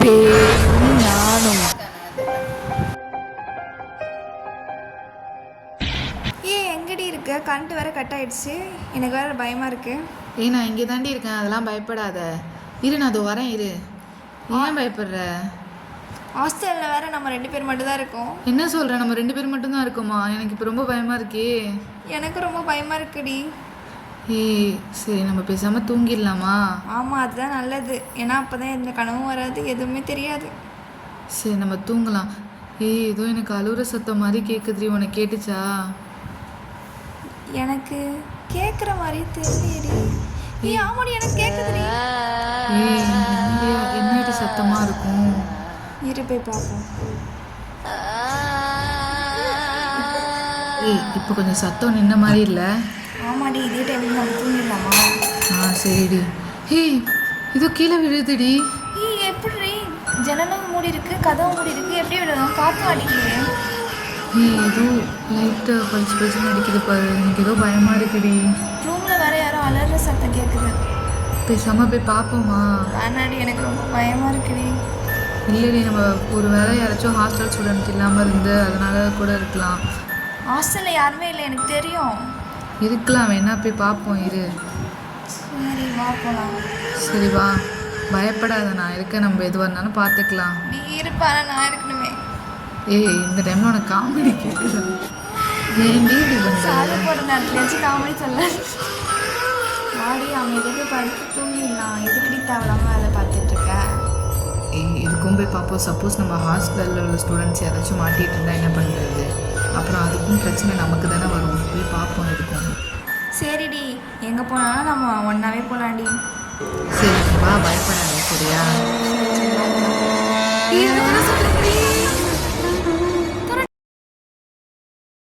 பேயும் நானும். ஏன் எங்கடி இருக்க? கரண்ட் வேற கட் ஆயிடுச்சு. எனக்கு வேற பயமா இருக்கு. நான் இங்கே தாண்டி இருக்கேன், அதெல்லாம் பயப்படாத. இரு, நான் அதோ வரேன், இரு. ஏன் பயப்படுற? ஹாஸ்டலில் வேற நம்ம 2 பேர் மட்டும் தான் இருக்கோம். என்ன சொல்கிற? நம்ம 2 பேர் மட்டும்தான் இருக்கோமா? எனக்கு இப்போ ரொம்ப பயமாக இருக்கே. எனக்கு ரொம்ப பயமா இருக்குடி. சரி, நம்ம பேசாமல் தூங்கிடலாமா? ஆமாம், அதுதான் நல்லது. ஏன்னா அப்போ தான் எந்த கனவும் வராது, எதுவுமே தெரியாது. சரி, நம்ம தூங்கலாம். ஏதோ எனக்கு அழுகுற சத்தம் மாதிரி கேட்குதுடி, உனக்கு கேட்டுச்சா? எனக்கு கேட்குற மாதிரி தெரியலடி. ஆமாடி, எனக்கு கேட்குதுடி. என்ன சத்தமாக இருக்கும்? இரு போய் பார்ப்போம். இப்போ கொஞ்சம் சத்தம் நின்ன மாதிரி இல்லை? ஆமாடி, இதே டைமில் நம்ம தூங்கிடலாமா? சரிடி. இதோ கீழே விழுதுடி. எப்படி? ஜன்னலும் மூடி இருக்கு, கதவும் மூடி இருக்கு, எப்படி விடணும்? காற்று அடிக்கலையே. ஏதோ லைட்டாக பளிச்சு பளிச்சுன்னு அடிக்குது பாரு. எனக்கு ஏதோ பயமாக இருக்குடி. ரூமில் வேற யாரோ அலற சத்தம் கேட்குது. பேசாமல் போய் பார்ப்போமா? வேணாடி, எனக்கு ரொம்ப பயமாக இருக்குடி. இல்லைடி, நம்ம ஒரு வேளை யாராச்சும் ஹாஸ்டல் ஸ்டூடெண்ட் இல்லாமல் இருந்து அதனால கூட இருக்கலாம். ஹாஸ்டலில் யாருமே இல்லை, எனக்கு தெரியும். இருக்கலாம், வேணா போய் பார்ப்போம், இரு. சரி வா போகலாம். சரி வா, பயப்படாத, நான் இருக்க. நம்ம எதுவாக இருந்தாலும் பார்த்துக்கலாம். நீ இருப்பான, நான் இருக்கணுமே. இந்த டைமில் உனக்கு காமெடி கேட்குது. ஏன்டி இப்படி சாரி பண்ணுற? போடுற நேரத்துலேயாச்சும் காமெடி சொல்ல. ஆடி அமைதியாக படுத்து தூங்கிடலாம். எதுக்கடி தேவையில்லாமல் வேலை பார்த்துட்ருக்க? இதுக்கும் போய் பார்ப்போம். சப்போஸ் நம்ம ஹாஸ்டலில் உள்ள ஸ்டூடெண்ட்ஸ் யாராச்சும் மாட்டிகிட்டு இருந்தால் என்ன பண்ணுறது? அப்புறம் அதுக்கும் பிரச்சனை நமக்கு தானே வரும். போய் பார்ப்போம் இருக்கும். சரிடி, எங்கே போனாலும் நம்ம ஒன்றாவே போகலாண்டி. சரி வா, பயப்படாத, சரியா?